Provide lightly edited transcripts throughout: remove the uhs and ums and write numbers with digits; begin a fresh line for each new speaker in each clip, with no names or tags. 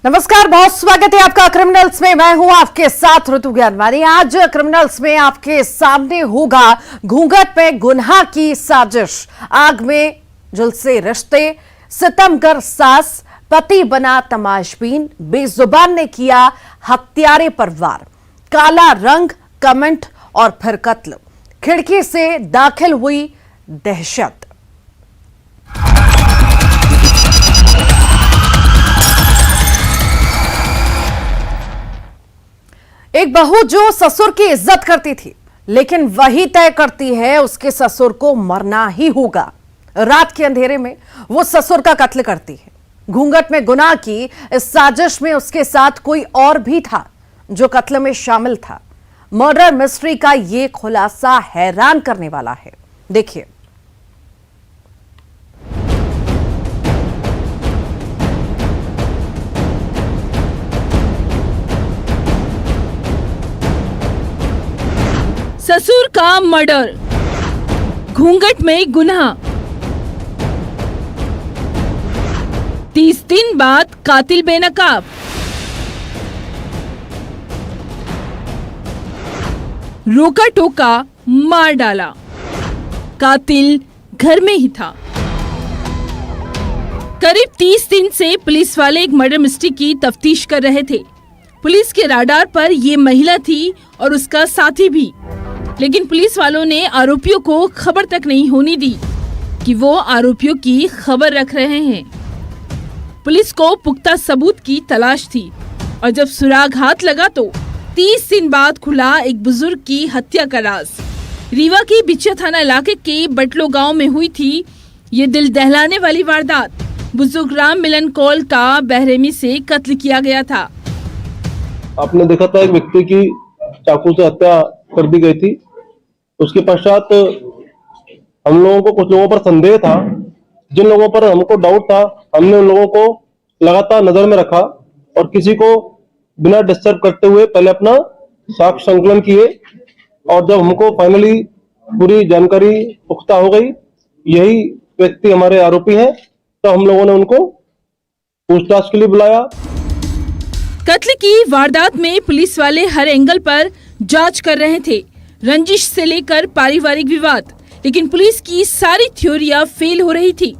नमस्कार, बहुत स्वागत है आपका क्रिमिनल्स में। मैं हूं आपके साथ ऋतु ज्ञानवानी। आज क्रिमिनल्स में आपके सामने होगा घूंघट में गुनाह की साजिश। आग में झुलसे रिश्ते, सितमगर सास, पति बना तमाशबीन, बेजुबान ने किया हत्यारे पर वार, काला रंग, कमेंट और फिर कत्ल, खिड़की से दाखिल हुई दहशत। एक बहू जो ससुर की इज्जत करती थी, लेकिन वही तय करती है उसके ससुर को मरना ही होगा। रात के अंधेरे में वो ससुर का कत्ल करती है। घूंघट में गुनाह की इस साजिश में उसके साथ कोई और भी था जो कत्ल में शामिल था। मर्डर मिस्ट्री का ये खुलासा हैरान करने वाला है। देखिए,
ससुर का मर्डर, घूंघट में गुनाह। 30 दिन बाद कातिल बेनकाब। रोका टोका मार डाला, कातिल घर में ही था। करीब 30 दिन से पुलिस वाले एक मर्डर मिस्ट्री की तफ्तीश कर रहे थे। पुलिस के राडार पर ये महिला थी और उसका साथी भी, लेकिन पुलिस वालों ने आरोपियों को खबर तक नहीं होने दी कि वो आरोपियों की खबर रख रहे हैं। पुलिस को पुख्ता सबूत की तलाश थी और जब सुराग हाथ लगा तो 30 दिन बाद खुला एक बुजुर्ग की हत्या का राज। रीवा के बिछिया थाना इलाके के बटलो गांव में हुई थी ये दिल दहलाने वाली वारदात। बुजुर्ग राम मिलन कौल का बेरहमी से कत्ल किया गया था।
आपने देखा था एक व्यक्ति की चाकू से हत्या कर दी गई थी। उसके पश्चात हम लोगों को, कुछ लोगों पर संदेह था। जिन लोगों पर हमको डाउट था, हमने उन लोगों को लगातार नजर में रखा और किसी को बिना डिस्टर्ब करते हुए पहले अपना साक्ष्य संकलन किए। और जब हमको फाइनली पूरी जानकारी पुख्ता हो गई यही व्यक्ति हमारे आरोपी हैं, तो हम लोगों ने उनको पूछताछ के लिए बुलाया।
कत्ल की वारदात में पुलिस वाले हर एंगल पर जांच कर रहे थे, रंजिश से लेकर पारिवारिक विवाद, लेकिन पुलिस की सारी थ्योरियां फेल हो रही थी।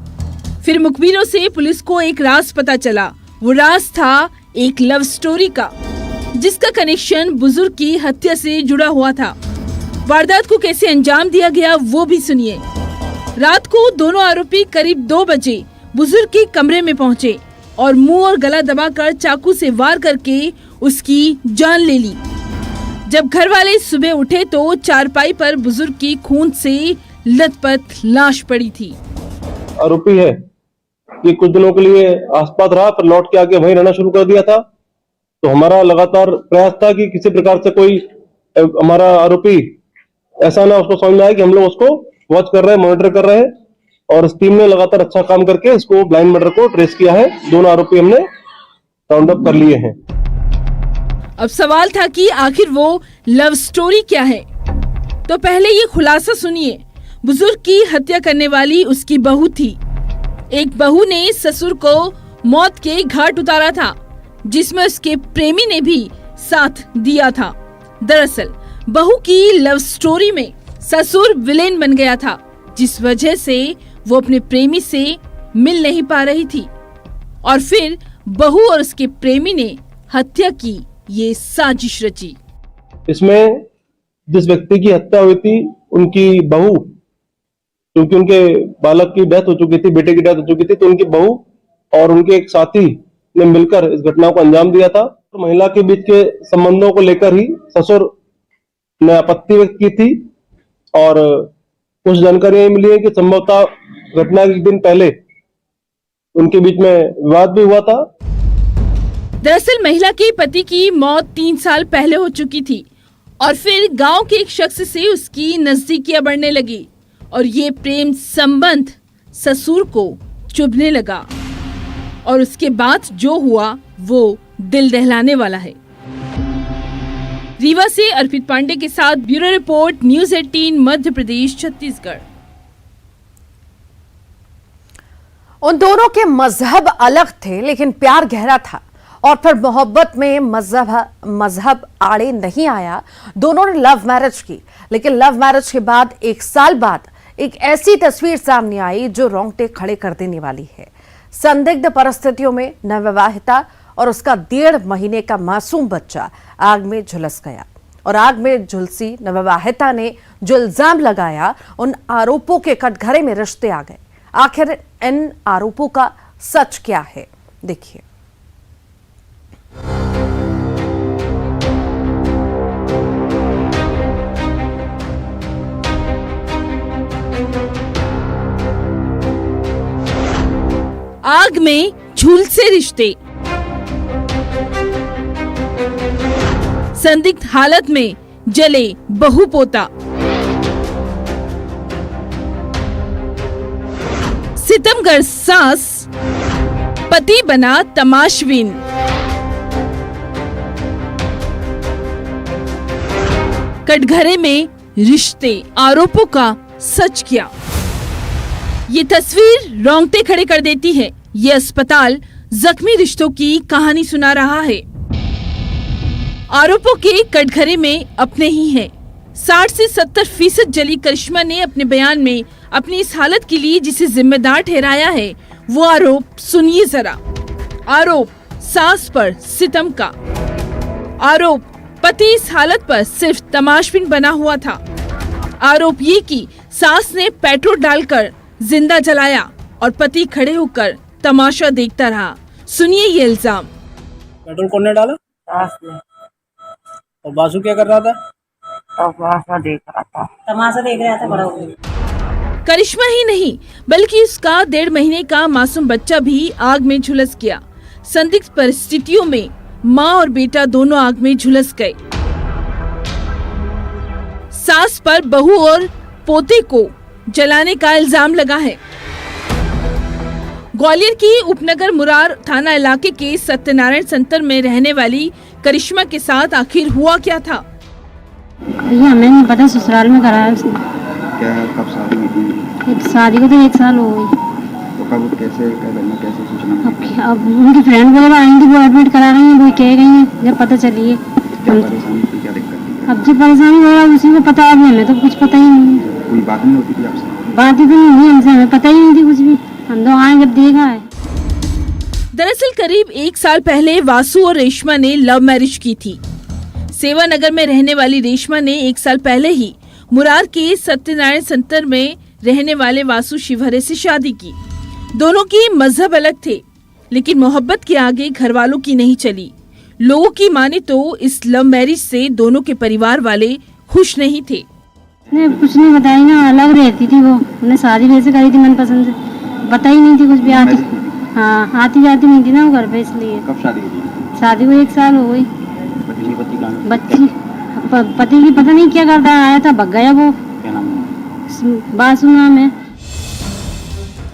फिर मुखबिरों से पुलिस को एक राज पता चला। वो राज था एक लव स्टोरी का, जिसका कनेक्शन बुजुर्ग की हत्या से जुड़ा हुआ था। वारदात को कैसे अंजाम दिया गया वो भी सुनिए। रात को दोनों आरोपी करीब 2 बजे बुजुर्ग के कमरे में पहुंचे और मुंह और गला दबाकर चाकू से वार करके उसकी जान ले ली। जब घर वाले सुबह उठे तो चारपाई पर बुजुर्ग की खून से लथपथ लाश पड़ी थी।
आरोपी है ये कुछ दिनों के लिए आसपास रहा, पर लौट के आके वहीं रहना शुरू कर दिया था। तो हमारा लगातार प्रयास था कि किसी प्रकार से कोई हमारा आरोपी ऐसा ना उसको समझ में आए कि हम लोग उसको वॉच कर रहे हैं, मॉनिटर कर रहे हैं। और इस टीम ने लगातार अच्छा काम करके इसको ब्लाइंड मर्डर को ट्रेस किया है। दोनों आरोपी हमने राउंड अप कर लिए हैं।
अब सवाल था कि आखिर वो लव स्टोरी क्या है। तो पहले ये खुलासा सुनिए। बुजुर्ग की हत्या करने वाली उसकी बहू थी। एक बहू ने ससुर को मौत के घाट उतारा था, जिसमें उसके प्रेमी ने भी साथ दिया था। दरअसल बहू की लव स्टोरी में ससुर विलेन बन गया था, जिस वजह से वो अपने प्रेमी से मिल नहीं पा रही थी और फिर बहू और उसके प्रेमी ने हत्या की ये साजिश रची।
इसमें जिस व्यक्ति की हत्या हुई थी उनकी बहू, क्योंकि उनके बालक की डेथ हो चुकी थी, बेटे की डेथ हो चुकी थी, तो उनकी बहू और उनके एक साथी ने मिलकर इस घटना को अंजाम दिया था। तो महिला के बीच के संबंधों को लेकर ही ससुर ने आपत्ति व्यक्त की थी और कुछ जानकारी मिली है कि संभवतः घटना के एक दिन पहले उनके बीच में विवाद भी हुआ था।
दरअसल महिला के पति की मौत 3 साल पहले हो चुकी थी और फिर गांव के एक शख्स से उसकी नजदीकियां बढ़ने लगी और ये प्रेम संबंध ससुर को चुभने लगा और उसके बाद जो हुआ वो दिल दहलाने वाला है। रीवा से अर्पित पांडे के साथ bureau report, news 18 Madhya Pradesh Chhattisgarh.
उन दोनों के मजहब अलग थे, लेकिन प्यार गहरा था और फिर मोहब्बत में मजहब आड़े नहीं आया। दोनों ने लव मैरिज की, लेकिन लव मैरिज के बाद 1 साल बाद एक ऐसी तस्वीर सामने आई जो रोंगटे खड़े कर देने वाली है। संदिग्ध परिस्थितियों में नवविवाहिता और उसका 1.5 महीने का मासूम बच्चा आग में झुलस गया और आग में झुलसी नवविवाहिता ने जो इल्जाम लगाया, उन आरोपों के कटघरे में रिश्ते आ गए। आखिर इन आरोपों का सच क्या है, देखिए।
आग में झुलसे रिश्ते। संदिग्ध हालत में जले बहू पोता। सितमगर सास, पति बना तमाशबीन। कटघरे में रिश्ते, आरोपों का सच क्या? ये तस्वीर रोंगटे खड़े कर देती है। ये अस्पताल जख्मी रिश्तों की कहानी सुना रहा है। आरोपों के कटघरे में अपने ही हैं। 60 से 70% जली करिश्मा ने अपने बयान में अपनी इस हालत के लिए जिसे जिम्मेदार ठहराया है, वो आरोप सुनिए जरा। आरोप सास पर सितम का। आरोप पति इस हालत पर सिर्फ तमाशबीन बना हुआ था। आरोप ये कि सास ने पेट्रोल डालकर जिंदा जलाया और पति खड़े होकर तमाशा देखता रहा। सुनिए ये इल्जाम।
पेट्रोल कौन ने डाला?
सास ने।
और बासु क्या कर रहा था?
तमाशा देख रहा था। तमाशा देख रहा था बड़ा हो गया।
करिश्मा ही नहीं बल्कि उसका 1.5 महीने का मासूम बच्चा भी आग में झुलस गया। संदिग्ध परिस्थितियों में माँ और बेटा दोनों आग में झुलस गए। सास पर बहू और पोते को जलाने का इल्जाम लगा है। ग्वालियर की उपनगर मुरार थाना इलाके के सत्यनारायण सेंटर में रहने वाली करिश्मा के साथ आखिर हुआ क्या था?
भैया हमें नहीं पता, ससुराल में कराया उसने।
क्या कब शादी हुई थी?
शादी को तो 1 साल हो गई।
तो कब कैसे सूचना मिली?
अब उनकी फ्रेंड वगैरह आई थी, वो एडमिट करा रही है, वो कह गई है जब पता चली है।
क्या परेशानी थी, क्या दिक्कत थी?
अब जो परेशानी हो रहा है उसी को पता है, अभी हमें तो कुछ पता ही नहीं है।
कोई बात नहीं होती थी आपसे?
बात ही तो नहीं हुई हमसे, हमें पता ही नहीं थी कुछ भी। हम तो आए जब देखा है।
दरअसल करीब 1 साल पहले वासु और रेशमा ने लव मैरिज की थी। सेवानगर में रहने वाली रेशमा ने 1 साल पहले ही मुरार के सत्यनारायण सेंटर में रहने वाले वासु शिवहरे से शादी की। दोनों की मजहब अलग थे, लेकिन मोहब्बत के आगे घर वालों की नहीं चली। लोगों की माने तो इस लव मैरिज से दोनों के परिवार वाले खुश नहीं थे।
कुछ नहीं बताई ना, अलग रहती थी वो। उन्हें शादी वैसे करी थी मनपसंद से, बताई नहीं थी कुछ भी। आती हाँ आती जाती नहीं थी ना वो घर पे, इसलिए।
कब शादी हुई?
शादी को 1 साल हो गई। बच्ची पति की पता नहीं क्या करता, आया था भग गया वो।
क्या नाम है?
बासु नाम है।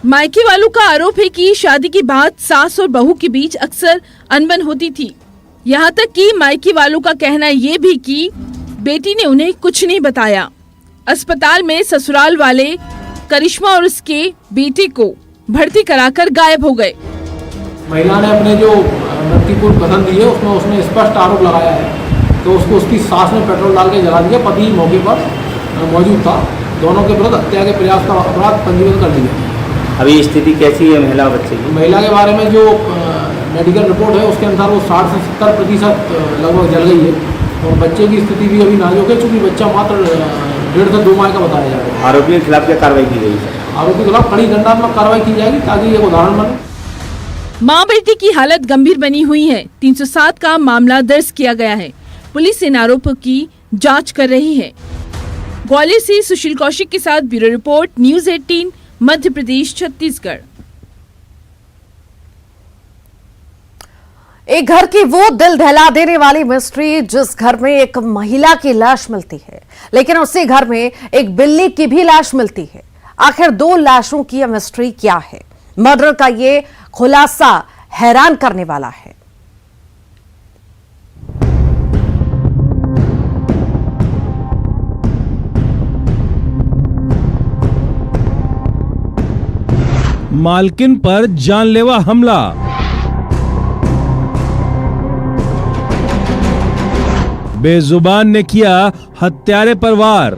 मायके वालों का आरोप है कि शादी के बाद सास और बहू के बीच अक्सर अनबन होती थी। यहाँ तक कि मायके वालों का कहना ये भी कि बेटी ने उन्हें कुछ नहीं बताया। अस्पताल में ससुराल वाले करिश्मा और उसके बेटे को भर्ती कराकर गायब हो गए।
महिला ने अपने जो व्यक्तिपूर्ण कथन दिए उसमें उसने स्पष्ट आरोप लगाया है तो उसको उसकी सास ने पेट्रोल डाल के जला दिया। पति मौके पर मौजूद था। दोनों के विरुद्ध हत्या के प्रयास का अपराध पंजीबद्ध कर दिया।
अभी स्थिति कैसी है महिला और बच्चे की?
महिला के बारे में जो मेडिकल रिपोर्ट है उसके अनुसार वो 60 से 70% लगभग जल गई है और बच्चे की स्थिति भी अभी नाजुक है, चूँकि बच्चा मात्र 1.5 से 2 माह का बताया जा रहा है।
आरोपी के खिलाफ क्या कार्रवाई की गई है?
आरोपी के खिलाफ कड़ी दंडात्मक कार्रवाई की जाएगी ताकि एक उदाहरण बने।
मां बेटी की हालत गंभीर बनी हुई है। 307 का मामला दर्ज किया गया है। पुलिस इन आरोपों की जांच कर रही है। ग्वालियर से सुशील कौशिक के साथ bureau report, news 18 Madhya Pradesh Chhattisgarh.
एक घर की वो दिल दहला देने वाली मिस्ट्री, जिस घर में एक महिला की लाश मिलती है लेकिन उसी घर में एक बिल्ली की भी लाश मिलती है। आखिर 2 लाशों की यह मिस्ट्री क्या है? मर्डर का ये खुलासा हैरान करने वाला है।
मालकिन पर जानलेवा हमला। बेजुबान ने किया हत्यारे पर वार।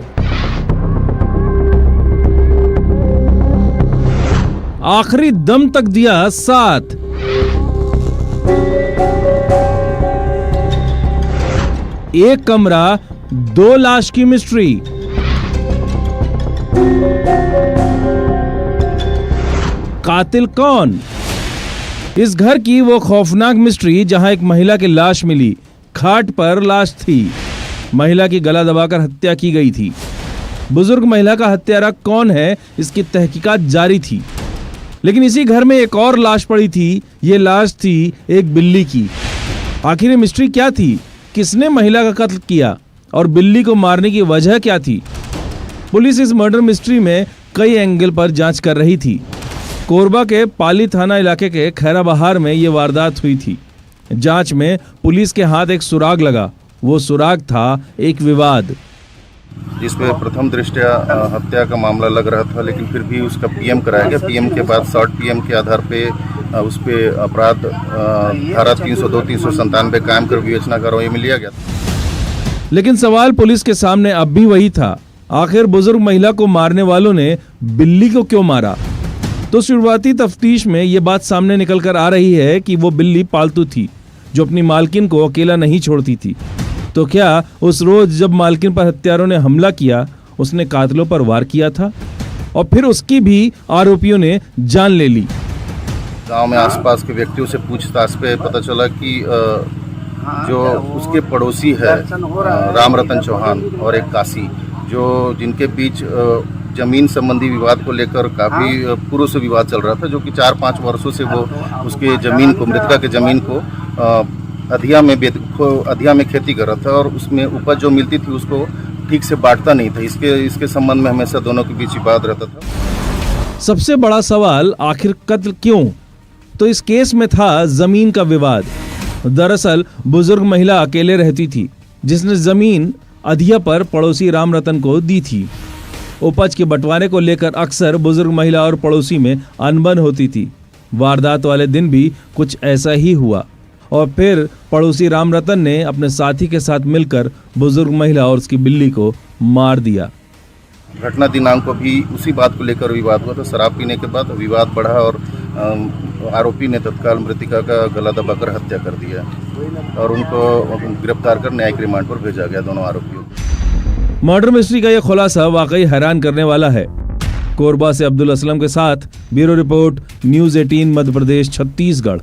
आखिरी दम तक दिया साथ। एक कमरा, 2 लाश की मिस्ट्री। कातिल कौन? इस घर की वो खौफनाक मिस्ट्री जहां एक महिला की लाश मिली। खाट पर लाश थी। महिला की गला दबाकर हत्या की गई थी। बुजुर्ग महिला का हत्यारा कौन है, इसकी तहकीकात जारी थी। लेकिन इसी घर में एक और लाश पड़ी थी। ये लाश थी एक बिल्ली की। आखिर ये मिस्ट्री क्या थी? किसने महिला का कत्ल किया और बिल्ली को मारने की वजह क्या थी? पुलिस इस मर्डर मिस्ट्री में कई एंगल पर जांच कर रही थी। कोरबा के पाली थाना इलाके के खैरा बहार में ये वारदात हुई थी। जांच में पुलिस के हाथ एक सुराग लगा। वो सुराग था एक विवाद,
जिसमें प्रथम दृष्टया हत्या का मामला लग रहा था, लेकिन फिर भी उसका पीएम कराया गया। पीएम के बाद शॉर्ट पीएम के आधार पे उस पे अपराध धारा 302, 397 कायम कर विवेचना कार्रवाई में लिया गया।
लेकिन सवाल पुलिस के सामने अब भी वही था। आखिर बुजुर्ग महिला को मारने वालों ने बिल्ली को क्यों मारा? तो शुरुआती तफ्तीश में ये बात सामने निकल कर आ रही है कि वो बिल्ली पालतू थी, जो अपनी मालकिन को अकेला नहीं छोड़ती थी। तो क्या उस रोज जब मालकिन पर हत्यारों ने हमला किया, उसने कातिलों पर वार किया था और फिर उसकी भी आरोपियों ने जान ले ली?
गांव में आसपास के व्यक्तियों से पूछताछ पे पता चला कि जो उसके पड़ोसी है राम रतन चौहान और एक काशी, जो जिनके बीच जमीन संबंधी विवाद को लेकर काफी पूर्व से विवाद चल रहा था, जो कि 4-5 वर्षों से वो उसके जमीन को, मृतका के जमीन को अधिया में खेती कर रहा था और उसमें उपज जो मिलती थी उसको ठीक से बांटता नहीं था। इसके संबंध में हमेशा दोनों के बीच विवाद रहता था।
सबसे बड़ा सवाल, आखिर कत्ल क्यों? तो इस केस में था जमीन का विवाद। दरअसल बुजुर्ग महिला अकेले रहती थी, जिसने जमीन अधिया पर पड़ोसी राम रतन को दी थी। उपज के बंटवारे को लेकर अक्सर बुजुर्ग महिला और पड़ोसी में अनबन होती थी। वारदात वाले दिन भी कुछ ऐसा ही हुआ और फिर पड़ोसी राम रतन ने अपने साथी के साथ मिलकर बुजुर्ग महिला और उसकी बिल्ली को मार दिया।
घटना दिनांक को भी उसी बात को लेकर विवाद हुआ था। शराब पीने के बाद विवाद बढ़ा और आरोपी ने तत्काल मृतिका का गला दबाकर हत्या कर दिया और उनको गिरफ्तार कर न्यायिक रिमांड पर भेजा गया, दोनों आरोपियों को।
मर्डर मिस्ट्री का यह खुलासा वाकई हैरान करने वाला है। कोरबा से अब्दुल असलम के साथ bureau report, news 18 Madhya Pradesh, Chhattisgarh.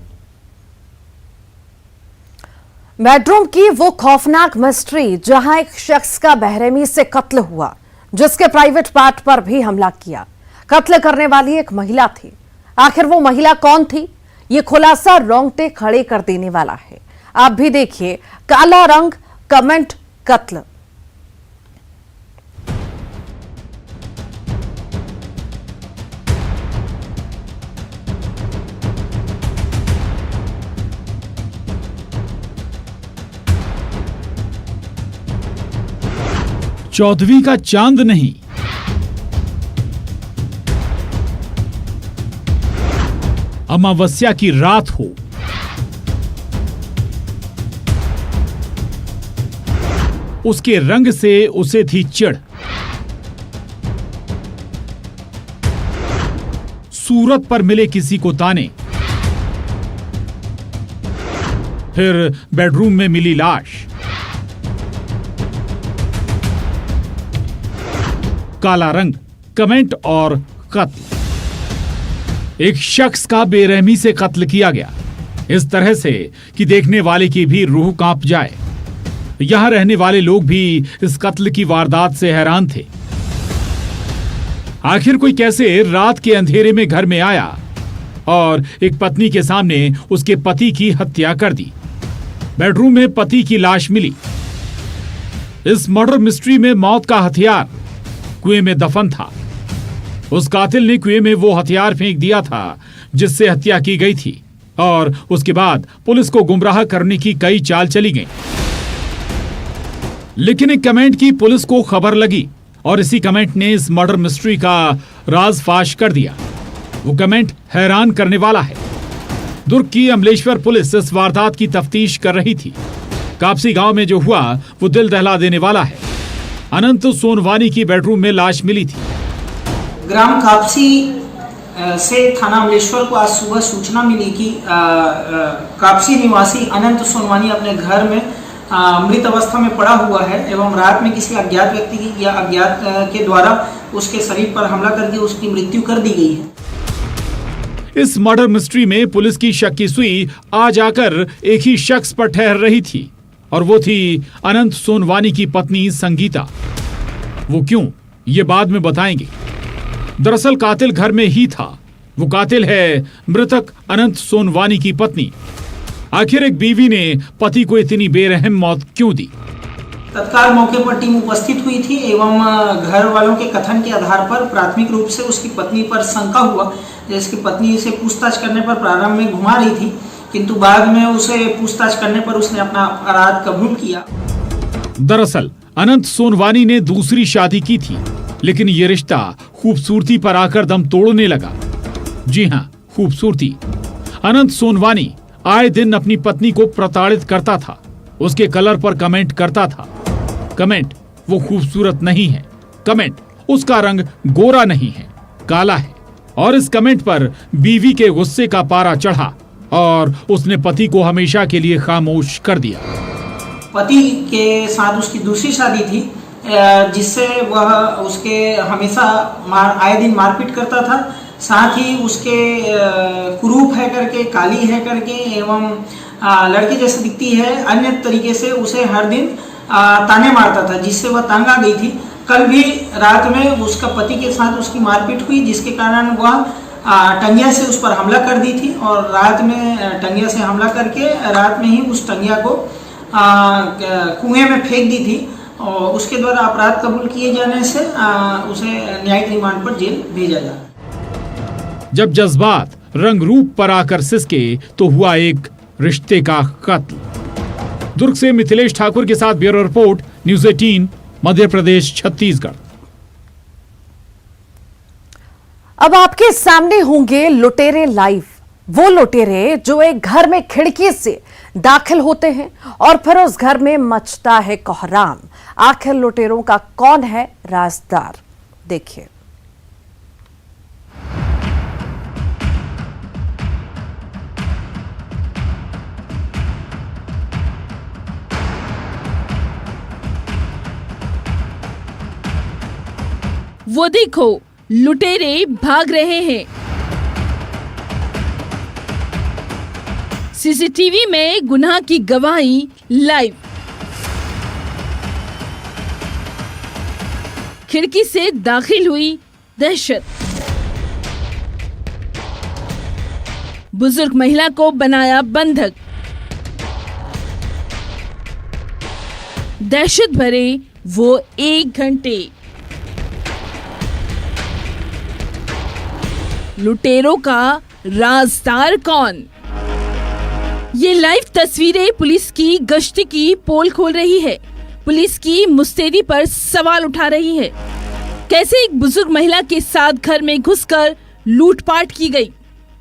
Bedroom की वो खौफनाक मिस्ट्री जहां एक शख्स का बेरहमी से कत्ल हुआ, जिसके प्राइवेट पार्ट पर भी हमला किया। कत्ल करने वाली एक महिला थी। आखिर वो महिला कौन थी? ये खुलासा रोंगटे खड़े कर देने वाला है। आप भी देखिए काला रंग कमेंट कत्ल।
चौदहवीं का चांद नहीं, अमावस्या की रात हो, उसके रंग से उसे थी चिढ़। सूरत पर मिले किसी को ताने, फिर बेडरूम में मिली लाश। काला रंग, कमेंट और कत्ल। एक शख्स का बेरहमी से कत्ल किया गया, इस तरह से कि देखने वाले की भी रूह कांप जाए। यहां रहने वाले लोग भी इस कत्ल की वारदात से हैरान थे। आखिर कोई कैसे रात के अंधेरे में घर में आया और एक पत्नी के सामने उसके पति की हत्या कर दी। बेडरूम में पति की लाश मिली। इस मर्डर मिस्ट्री में मौत का हथियार कुएं में दफन था। उस कातिल ने कुएं में वो हथियार फेंक दिया था जिससे हत्या की गई थी और उसके बाद पुलिस को गुमराह करने की कई चाल चली गई। लेकिन एक कमेंट की पुलिस को खबर लगी और इसी कमेंट ने इस मर्डर मिस्ट्री का राज फाश कर दिया। वो कमेंट हैरान करने वाला है। दुर्ग की अमलेश्वर पुलिस इस वारदात की तफ्तीश कर रही थी। कापसी गांव में जो हुआ वो दिल दहला देने वाला है। अनंत सोनवानी की बेडरूम में लाश मिली थी।
ग्राम कापसी से थाना अमलेश्वर को आज सुबह सूचना मिली कि कापसी निवासी अनंत सोनवानी अपने घर में मृत अवस्था में पड़ा हुआ है एवं रात में किसी अज्ञात व्यक्ति की या अज्ञात के द्वारा उसके शरीर पर हमला करके उसकी मृत्यु कर दी गई है।
इस मर्डर मिस्ट्री में पुलिस की शक की सुई आज आकर एक ही शख्स पर ठहर रही थी और वो थी अनंत सोनवानी की पत्नी संगीता। वो क्यों, ये बाद में बताएंगे। दरअसल कातिल घर में ही था। वो कातिल है मृतक अनंत सोनवानी की पत्नी। आखिर एक बीवी ने पति को इतनी बेरहम मौत क्यों दी?
तत्काल मौके पर टीम उपस्थित हुई थी एवं घर वालों के कथन के आधार पर प्राथमिक रूप से उसकी पत्नी पर शंका हुआ। जिसकी पत्नी से पूछताछ करने पर प्रारंभ में घुमा रही थी, किंतु बाद में उसे पूछताछ करने पर उसने अपना अपराध कबूल किया।
दरअसल अनंत सोनवानी ने दूसरी शादी की थी, लेकिन ये रिश्ता खूबसूरती पर आकर दम तोड़ने लगा। जी हाँ, खूबसूरती। अनंत सोनवानी आए दिन अपनी पत्नी को प्रताड़ित करता था, उसके कलर पर कमेंट करता था। कमेंट, वो खूबसूरत नहीं है। कमेंट, उसका रंग गोरा नहीं है, काला है। और इस कमेंट पर बीवी के गुस्से का पारा चढ़ा और उसने पति को हमेशा के लिए खामोश कर दिया।
पति के साथ उसकी दूसरी शादी थी, जिससे वह उसके हमेशा आए दिन मारपीट करता था। साथ ही उसके कुरूप है करके, काली है करके एवं लड़की जैसे दिखती है, अन्य तरीके से उसे हर दिन ताने मारता था, जिससे वह तंग आ गई थी। कल भी रात में उसका पति के साथ उसकी मारपीट हुई, जिसके कारण वह टंगिया से उस पर हमला कर दी थी और रात में टंगिया से हमला करके रात में ही उस टंगिया को कुएं में फेंक दी थी और उसके द्वारा अपराध कबूल किए जाने से उसे न्यायिक रिमांड पर जेल भेजा जा रहा है।
जब जज्बात रंग रूप पर आकर सिसके तो हुआ एक रिश्ते का कत्ल। दुर्ग से मिथिलेश ठाकुर के साथ bureau report, news 18, Madhya Pradesh, Chhattisgarh.
अब आपके सामने होंगे लुटेरे लाइव। वो लुटेरे जो एक घर में खिड़की से दाखिल होते हैं और फिर उस घर में मचता है कोहराम। आखिर लुटेरों का कौन है राजदार, देखिए।
वो देखो, लुटेरे भाग रहे हैं। सीसीटीवी में गुनाह की गवाही लाइव। खिड़की से दाखिल हुई दहशत। बुजुर्ग महिला को बनाया बंधक। दहशत भरे वो 1 घंटे। लुटेरों का राजदार कौन? ये लाइव तस्वीरें पुलिस की गश्ती की पोल खोल रही है। पुलिस की मुस्तैदी पर सवाल उठा रही है। कैसे एक बुजुर्ग महिला के साथ घर में घुसकर लूटपाट की गई,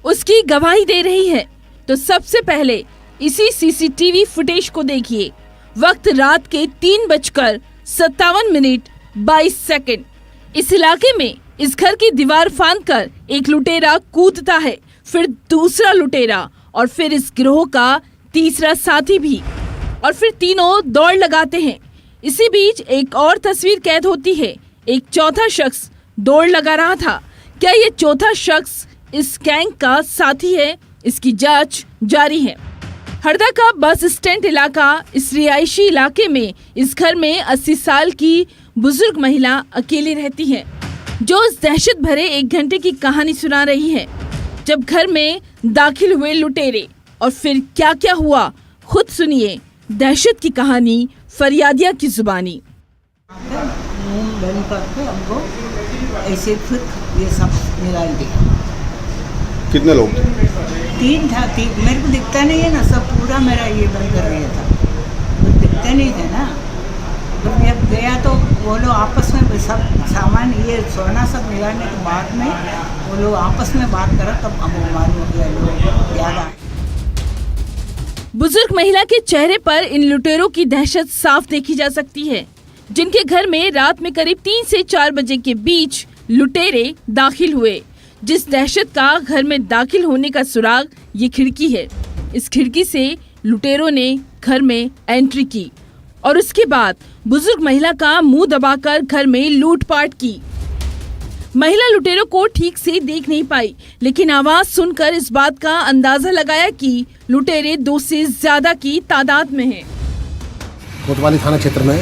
उसकी गवाही दे रही है। तो सबसे पहले इसी सीसीटीवी फुटेज को देखिए। वक्त रात के 3:57 इस इलाके में इस घर की दीवार फांदकर एक लुटेरा कूदता है, फिर दूसरा लुटेरा और फिर इस गिरोह का तीसरा साथी भी, और फिर तीनों दौड़ लगाते हैं। इसी बीच एक और तस्वीर कैद होती है। एक चौथा शख्स दौड़ लगा रहा था। क्या ये चौथा शख्स इस गैंग का साथी है? इसकी जांच जारी है। हरदा का बस स्टैंड इलाका, इस रिहायशी इलाके में इस घर में 80 साल की बुजुर्ग महिला अकेली रहती है, जो इस दहशत भरे 1 घंटे की कहानी सुना रही है। जब घर में दाखिल हुए लुटेरे और फिर क्या क्या हुआ, खुद सुनिए दहशत की कहानी फरियादिया की जुबानी।
बंद करके हमको ऐसे फिर ये सब मिला दिया।
कितने लोग थे?
3 था। मेरे को दिखता नहीं है ना, सब पूरा मेरा ये बंद कर दिया था, कुछ दिखता नहीं था ना। तो जब गया तो वो लोग आपस में सब सामान ये सोना सब मिलाने के बाद में वो लोग आपस में बात करा, तब हमको मालूम हो गया लोग याद आए।
बुजुर्ग महिला के चेहरे पर इन लुटेरों की दहशत साफ देखी जा सकती है, जिनके घर में रात में करीब 3 से 4 बजे के बीच लुटेरे दाखिल हुए। जिस दहशत का घर में दाखिल होने का सुराग ये खिड़की है। इस खिड़की से लुटेरों ने घर में एंट्री की और उसके बाद बुजुर्ग महिला का मुंह दबाकर घर में लूटपाट की। महिला लुटेरों को ठीक से देख नहीं पाई, लेकिन आवाज सुनकर इस बात का अंदाजा लगाया कि लुटेरे 2 से ज्यादा की तादाद में हैं।
कोतवाली थाना क्षेत्र में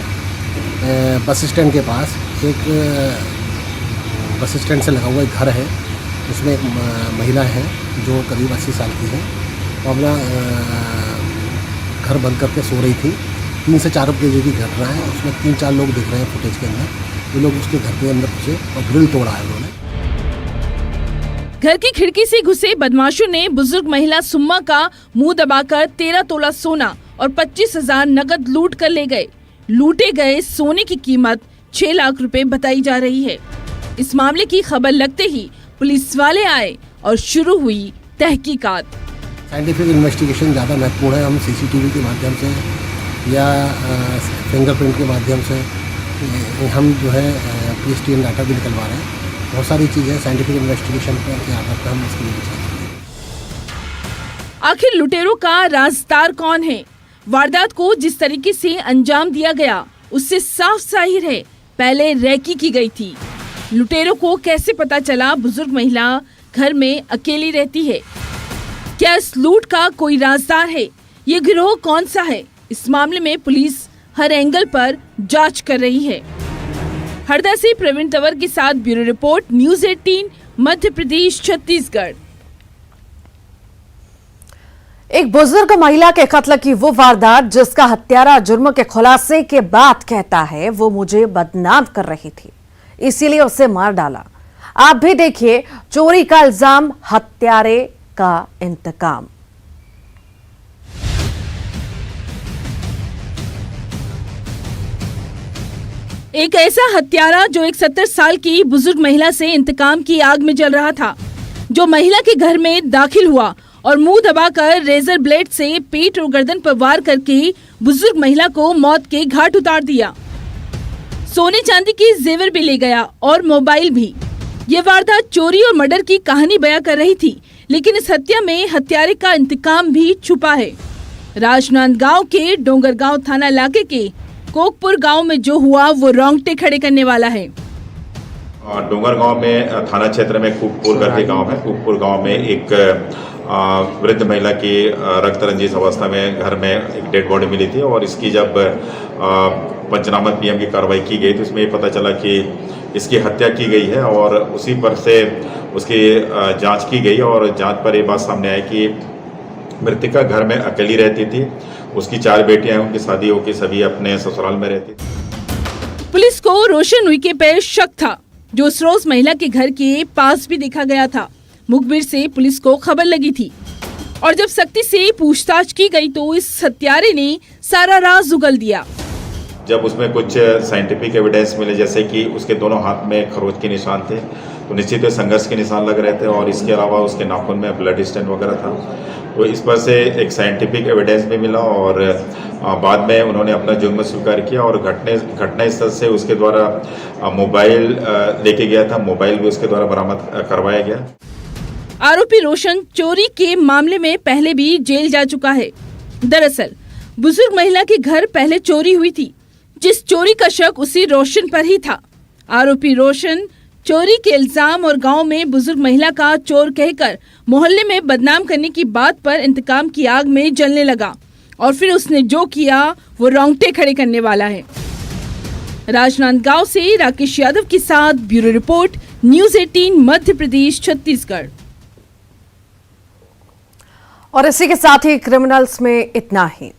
बस स्टैंड के पास एक बस स्टैंड से लगा हुआ एक घर है। उसमें एक महिला है जो करीब 80 साल की है। वो अपना घर बंद करके सो रही थी। 3 से 4 बजे की घटना है। उसमें 3-4 लोग दिख रहे हैं फुटेज के अंदर। ये लोग उसके घर के अंदर घुसे और ग्रिल तोड़ा है उन्होंने।
घर की खिड़की से घुसे बदमाशों ने बुजुर्ग महिला सुम्मा का मुंह दबाकर 13 तोला सोना और 25,000 नकद लूट कर ले गए। लूटे गए सोने की कीमत 6 लाख रुपए बताई जा रही है। इस मामले की खबर लगते ही पुलिस वाले आए और शुरू हुई तहकीकात।
साइंटिफिक इन्वेस्टिगेशन ज़्यादा महत्वपूर्ण है। हम सीसीटीवी के माध्यम से या फिंगरप्रिंट के माध्यम से हम जो है PSTN डाटा भी निकलवा रहे हैं। बहुत सारी चीज़ें साइंटिफिक इन्वेस्टिगेशन के आधार पर हम इसके लिए विचार करेंगे।
आखिर लुटेरों का राज़दार कौन है? वारदात को जिस तरीके से अंजाम दिया गया उससे साफ जाहिर है पहले रेकी की गई थी। लुटेरों को कैसे पता चला बुजुर्ग महिला घर में अकेली रहती है? क्या इस लूट का कोई राज़दार है? ये गिरोह कौन सा है? इस मामले में पुलिस हर एंगल पर जांच कर रही है। हरदा से प्रवीण तंवर के साथ bureau report, news 18 Madhya Pradesh Chhattisgarh.
एक बुजुर्ग महिला के कत्ल की वो वारदात जिसका हत्यारा जुर्म के खुलासे के बाद कहता है वो मुझे बदनाम कर रही थी, इसीलिए उसे मार डाला। आप भी देखिए चोरी का इल्जाम, हत्यारे का इंतकाम।
एक ऐसा हत्यारा जो एक 70 साल की बुजुर्ग महिला से इंतकाम की आग में जल रहा था, जो महिला के घर में दाखिल हुआ और मुंह दबाकर रेजर ब्लेड से पेट और गर्दन पर वार करके बुजुर्ग महिला को मौत के घाट उतार दिया। सोने चांदी की जेवर भी ले गया और मोबाइल भी। ये वारदात चोरी और मर्डर की कहानी बयां कर रही थी, लेकिन इस हत्या में हत्यारे का इंतकाम भी छुपा है। राजनांदगांव के डोंगरगांव थाना इलाके के कोकपुर गांव में जो हुआ वो रोंगटे खड़े करने वाला है।
डोंगरगांव में थाना क्षेत्र में कुकपुर करके गांव है। कुकपुर गांव में एक वृद्ध महिला की रक्त रंजित अवस्था में घर में एक डेड बॉडी मिली थी और इसकी जब पंचनामा पीएम की कार्रवाई की गई तो इसमें ये पता चला कि इसकी हत्या की गई है और उसी पर से उसकी जांच की गई और जांच पर ये बात सामने आई कि मृतका घर में अकेली रहती थी। उसकी 4 बेटियां हैं, उनकी शादी होकर सभी अपने ससुराल में रहती थी।
पुलिस को रोशन उइके पर शक था, जो उस रोज महिला के घर के पास भी देखा गया था। मुखबिर से पुलिस को खबर लगी थी और जब सख्ती से पूछताछ की गई तो इस हत्यारे ने सारा राज उगल दिया।
जब उसमें कुछ साइंटिफिक एविडेंस मिले, जैसे कि उसके दोनों हाथ में खरोच के निशान थे, तो निश्चित ही संघर्ष के निशान लग रहे थे और इसके अलावा उसके नाखून में ब्लड स्टेन वगैरह था। तो इस पर से एक साइंटिफिक एविडेंस भी मिला और बाद में उन्होंने अपना जुर्म स्वीकार किया और घटना स्थल से उसके द्वारा मोबाइल लेके गया था। मोबाइल भी उसके द्वारा बरामद करवाया गया।
आरोपी रोशन चोरी के मामले में पहले भी जेल जा चुका है। दरअसल बुजुर्ग महिला के घर पहले चोरी हुई थी, जिस चोरी का शक उसी रोशन पर ही था। आरोपी रोशन चोरी के इल्जाम और गांव में बुजुर्ग महिला का चोर कहकर मोहल्ले में बदनाम करने की बात पर इंतकाम की आग में जलने लगा और फिर उसने जो किया वो रोंगटे खड़े करने वाला है। राजनांदगांव से राकेश यादव के साथ bureau report, news 18 Madhya Pradesh Chhattisgarh.
और इसी के साथ ही क्रिमिनल्स में इतना ही।